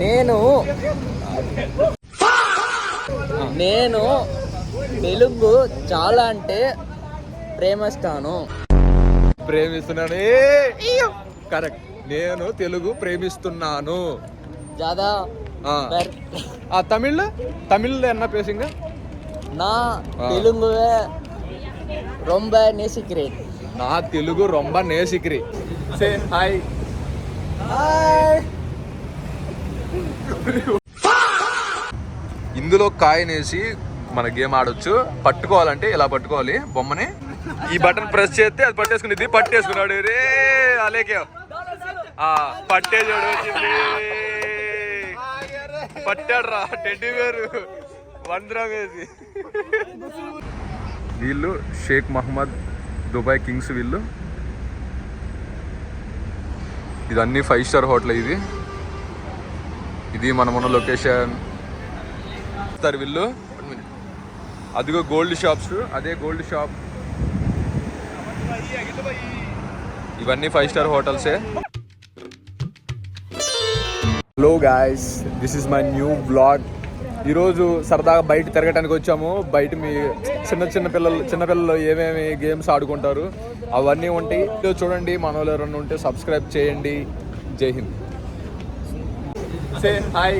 నేను తెలుగు చాలా అంటే ప్రేమిస్తున్నాను. కరెక్ట్. నేను తెలుగు ప్రేమిస్తున్నాను. ज़्यादा తమిళ్ என்ன பேசுங்க? நான் தெலுங்குவே ரொம்ப நேசிக்கிறேன். నా తెలుగు రొంబ నేసిక్రి. Say hi. ఇందులో కాయనేసి మన గేమ్ ఆడొచ్చు. పట్టుకోవాలంటే ఇలా పట్టుకోవాలి బొమ్మని. ఈ బటన్ ప్రెస్ చేస్తే అది పట్టేసుకునేది. పట్టేసుకున్నాడు రే అలేకే పట్టేసాడు. వచ్చింది పట్టాడు రా టెడ్డీ వేరు వందరం వేసి. వీళ్ళు షేక్ మహమ్మద్ దుబాయ్ కింగ్స్. వీళ్ళు ఇది అన్ని 5 స్టార్ హోటల్. ఇది మనమున్న లొకేషన్. వీళ్ళు అదిగో గోల్డ్ షాప్స్. అదే గోల్డ్ షాప్. ఇవన్నీ 5 స్టార్ హోటల్సే. Hello guys, this is my new vlog. ఈరోజు సరదాగా బయట తిరగటానికి వచ్చాము. బయట మీ చిన్నపిల్లలు ఏమేమి గేమ్స్ ఆడుకుంటారు అవన్నీ ఉంటాయి. చూడండి, మన వాళ్ళు ఎవరన్నా ఉంటే సబ్స్క్రైబ్ చేయండి. జై హింద్. Say hi.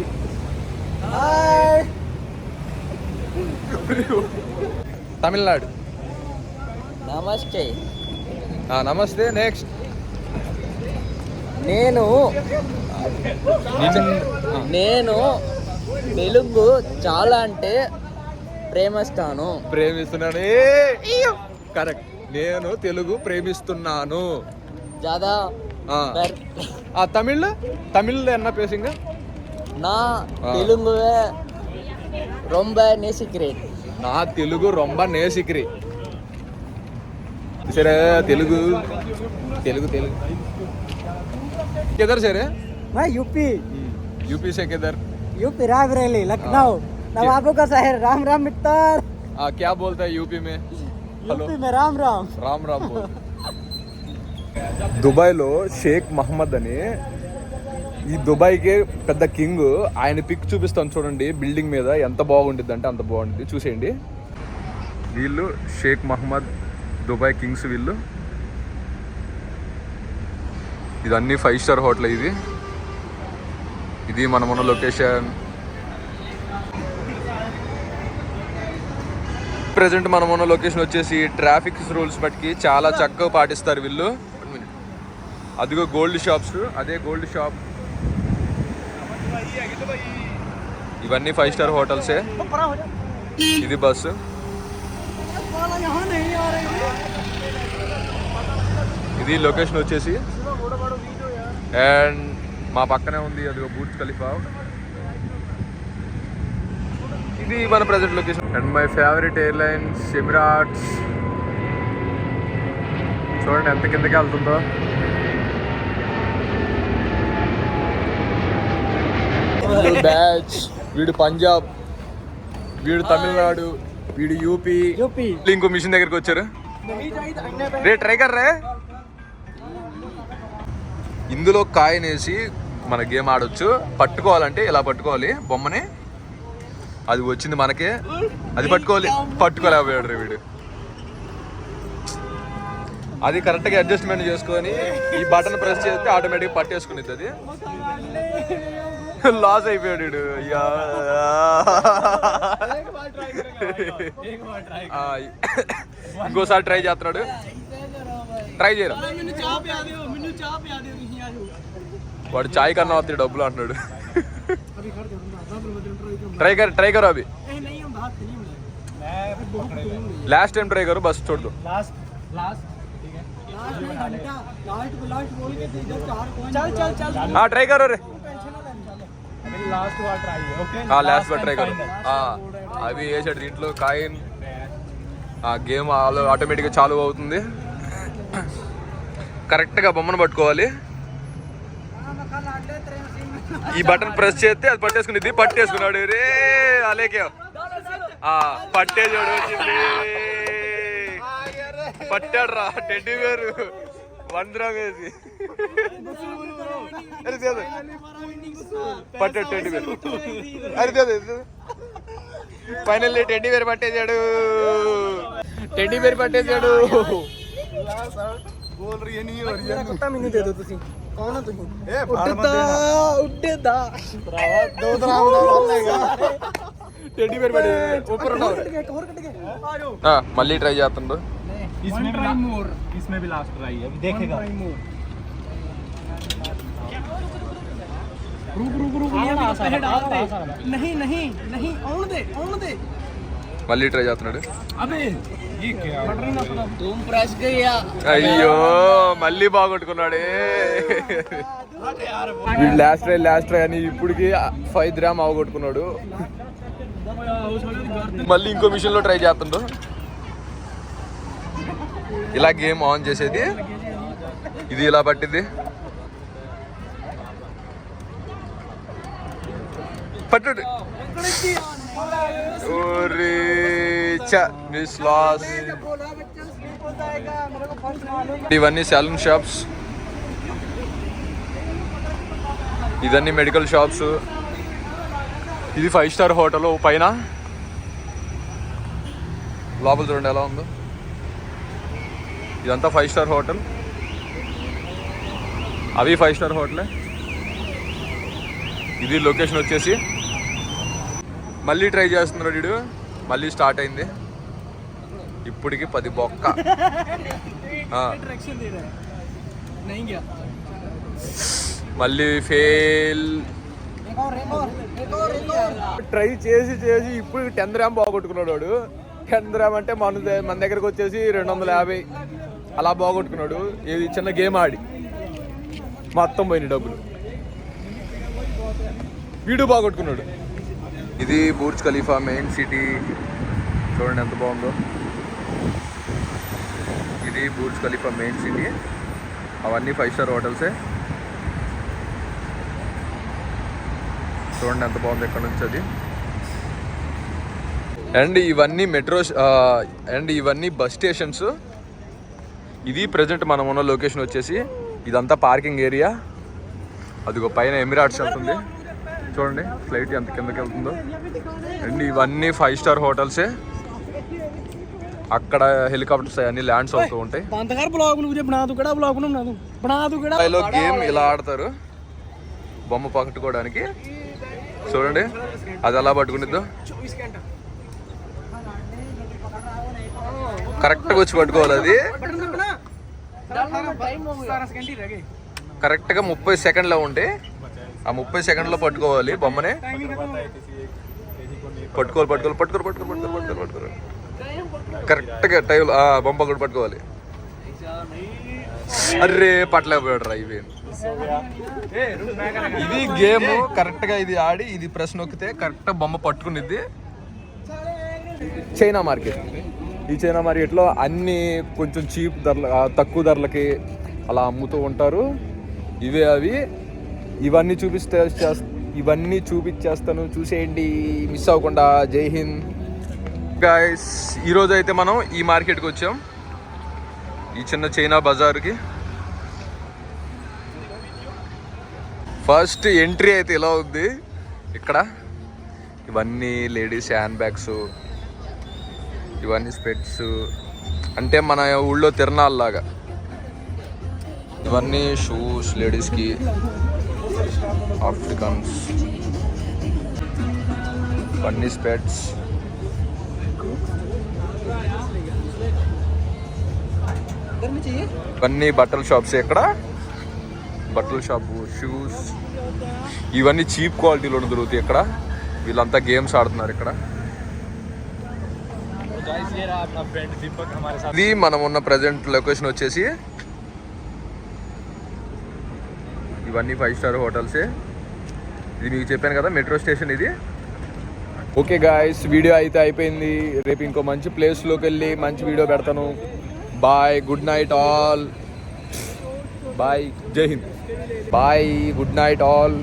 తమిళనాడు. నమస్తే. నమస్తే. నెక్స్ట్. నేను తెలుగు చాలా అంటే ప్రేమిస్తున్నాను. కరెక్ట్. నేను తెలుగు ప్రేమిస్తున్నాను. ज़्यादा తమిళ్ என்ன பேசுங்க? நான் தெலுங்குவே ரொம்ப நேசிக்கிறேன். నా తెలుగు రొంబ నేసిక్రి. సరే తెలుగు. किधर से रे? मैं यूपी से किधर? यूपी रायबरेली, लखनऊ, नवाबों का शहर. राम राम मित्र. क्या बोलता है यूपी में? यूपी में राम राम बोल. దుబాయ్లో షేక్ మహమ్మద్ అని ఈ దుబాయ్కి పెద్ద కింగ్. ఆయన పిక్ చూపిస్తాను చూడండి. బిల్డింగ్ మీద ఎంత బాగుంటుంది అంటే అంత బాగుంటుంది. చూసేయండి. వీళ్ళు షేక్ మహమ్మద్ దుబాయ్ కింగ్స్. వీళ్ళు ఇది అన్ని 5 స్టార్ హోటల్. ఇది మనమున్న లొకేషన్. ప్రజెంట్ మనమున్న లొకేషన్ వచ్చేసి ట్రాఫిక్ రూల్స్ బట్టి చాలా చక్కగా పాటిస్తారు వీళ్ళు. అదిగో గోల్డ్ షాప్స్. అదే గోల్డ్ షాప్. ఇవన్నీ 5 స్టార్ హోటల్సే. ఇది బస్సు. ఇది లొకేషన్ వచ్చేసి. అండ్ మా పక్కనే ఉంది అదిగో బుర్జ్ ఖలీఫా. ఇది మన present location. And my favourite airlines Emirates. చూడండి ఎంత కిందకి వెళ్తుందో. బ్యాచ్. వీడు పంజాబ్, వీడు తమిళనాడు, వీడు యూపీ. ఇంకో మిషన్ దగ్గరికి వచ్చారు. రే ట్రై కర్రే. ఇందులో కాయనేసి మన గేమ్ ఆడొచ్చు. పట్టుకోవాలంటే ఇలా పట్టుకోవాలి బొమ్మని. అది వచ్చింది మనకే. అది పట్టుకోలేకపోయాడు రే వీడు. అది కరెక్ట్గా అడ్జస్ట్మెంట్ చేసుకొని ఈ బటన్ ప్రెస్ చేస్తే ఆటోమేటిక్గా పట్టేసుకునేది. అది లాస్ అయిపోయాడు వీడు. ఇంకోసారి ట్రై చేస్తున్నాడు. ట్రై చేయరా. వాడు చాయ్ కన్నా వస్తాడు డబ్బులు అంటున్నాడు. ट्राई करो अभी. लास्ट टाइम ट्राई करो, बस छोड़ दो. हाँ ट्राई करो रे. हाँ लास्ट बार ट्राई करो. हाँ अभी ये దీంట్లో కాయిన్ గేమ్ ఆటోమేటిక్గా చాలు అవుతుంది. కరెక్ట్గా బొమ్మను పట్టుకోవాలి. ఈ బటన్ ప్రెస్ చేస్తే అది పట్టేసుకునేది. పట్టేసుకున్నాడు రే అలేకే పట్టేసాడు. వచ్చింది పట్టాడు రా టెడ్డీ వేరు వందరం వేసి. పట్టు టెడ్డీ బేర్ అరే ఫైనల్లీ టెడ్డీ బేర్ పట్టేసాడు. టెడ్డీ బేర్ పట్టేసాడు. టెడ్డీ బేర్ మళ్ళీ ట్రై చేస్తుండ్రు. మళ్ళీ ట్రై చేస్తున్నాడు. అయ్యో మళ్ళీ బాగొట్టుకున్నాడే. లాస్ట్ ట్రై అని ఇప్పటికి 5 గ్రామ్ అవగొట్టుకున్నాడు. మళ్ళీ ఇంకో మిషన్ లో ట్రై చేస్తుండు. ఇలా గేమ్ ఆన్ చేసేది, ఇది ఇలా పట్టింది. పట్టు ఇవన్నీ సెలూన్ షాప్స్, ఇదన్నీ మెడికల్ షాప్స్. ఇది 5 స్టార్ హోటల్ పైన. లోపల చూడండి ఎలా ఉందో. ఇదంతా 5 స్టార్ హోటల్, అవి 5 స్టార్ హోటలే. ఇది లొకేషన్ వచ్చేసి. మళ్ళీ ట్రై చేస్తున్నాడు వీడు. మళ్ళీ స్టార్ట్ అయింది. ఇప్పటికి 10 బొక్క. మళ్ళీ ఫెయిల్. ట్రై చేసి ఇప్పుడు 10 గ్రామ్ బాగొట్టుకున్నాడు వాడు. 10 గ్రామ్ అంటే మన దగ్గరకు వచ్చేసి 250 అలా బాగొట్టుకున్నాడు. ఇది చిన్న గేమ్ ఆడి మొత్తం పోయినాయి డబ్బులు. వీడు బాగొట్టుకున్నాడు. ఇది బుర్జ్ ఖలీఫా మెయిన్ సిటీ. చూడండి ఎంత బాగుందో. ఇది బుర్జ్ ఖలీఫా మెయిన్ సిటీ. అవన్నీ 5 స్టార్ హోటల్సే. చూడండి ఎంత బాగుంది ఇక్కడ నుంచి అది. అండ్ ఇవన్నీ అండ్ ఇవన్నీ బస్ స్టేషన్స్. ఇది ప్రజెంట్ మనం ఉన్న లొకేషన్ వచ్చేసి. ఇదంతా పార్కింగ్ ఏరియా. అదిగో పైన ఎమిరాట్స్ వెళ్తుంది చూడండి, ఫ్లైట్ ఎంత కిందకి వెళ్తుందో. అండ్ ఇవన్నీ 5 స్టార్ హోటల్సే. అక్కడ హెలికాప్టర్స్ అన్ని ల్యాండ్స్ అవుతూ ఉంటాయి. గేమ్ ఇలా ఆడతారు బొమ్మ పట్టుకోవడానికి. చూడండి అది ఎలా పట్టుకునిద్దో. కరెక్ట్గా వచ్చి పట్టుకోవాలి. అది కరెక్ట్గా 30 సెకండ్లో ఉంటే ఆ 30 సెకండ్లో పట్టుకోవాలి బొమ్మనే. పట్టుకోవాలి కరెక్ట్గా టైం బొమ్మ కూడా పట్టుకోవాలి. అర్రే పట్టలేకపోయాడు రా. ఇవి ఇది గేమ్ కరెక్ట్గా ఇది ఆడి ఇది ప్రెస్ నొక్కితే కరెక్ట్గా బొమ్మ పట్టుకునిద్ది. China market. ఈ చైనా మార్కెట్లో అన్నీ కొంచెం చీప్ ధరలు, తక్కువ ధరలకి అలా అమ్ముతూ ఉంటారు. ఇవే అవి. ఇవన్నీ చూపించేస్తాను, చూసేయండి మిస్ అవ్వకుండా. జై హింద్ గైస్. ఈరోజు అయితే మనం ఈ మార్కెట్కి వచ్చాం, ఈ చిన్న చైనా బజార్కి. ఫస్ట్ ఎంట్రీ అయితే ఇలా ఉంది. ఇక్కడ ఇవన్నీ లేడీస్ హ్యాండ్ బ్యాగ్స్, ఇవన్నీ స్పెట్స్, అంటే మన ఊళ్ళో తిరణాల్లాగా. ఇవన్నీ షూస్ లేడీస్కి, ఆఫ్రికన్స్, ఇవన్నీ స్పెట్స్. ఇవన్నీ బట్టల షాప్స్. ఇక్కడ బట్టల షాపు, షూస్, ఇవన్నీ చీప్ క్వాలిటీలో దొరుకుతాయి ఇక్కడ. వీళ్ళంతా గేమ్స్ ఆడుతున్నారు ఇక్కడ. ఇది మనం ఉన్న ప్రజెంట్ లొకేషన్ వచ్చేసి. ఇవన్నీ 5 స్టార్ హోటల్సే. ఇది మీకు చెప్పాను కదా మెట్రో స్టేషన్ ఇది. ఓకే గాయ్స్, వీడియో అయితే అయిపోయింది. రేపు ఇంకో మంచి ప్లేస్లోకి వెళ్ళి మంచి వీడియో పెడతాను. Bye, good night all. Bye, Jai Hind. Bye, good night all.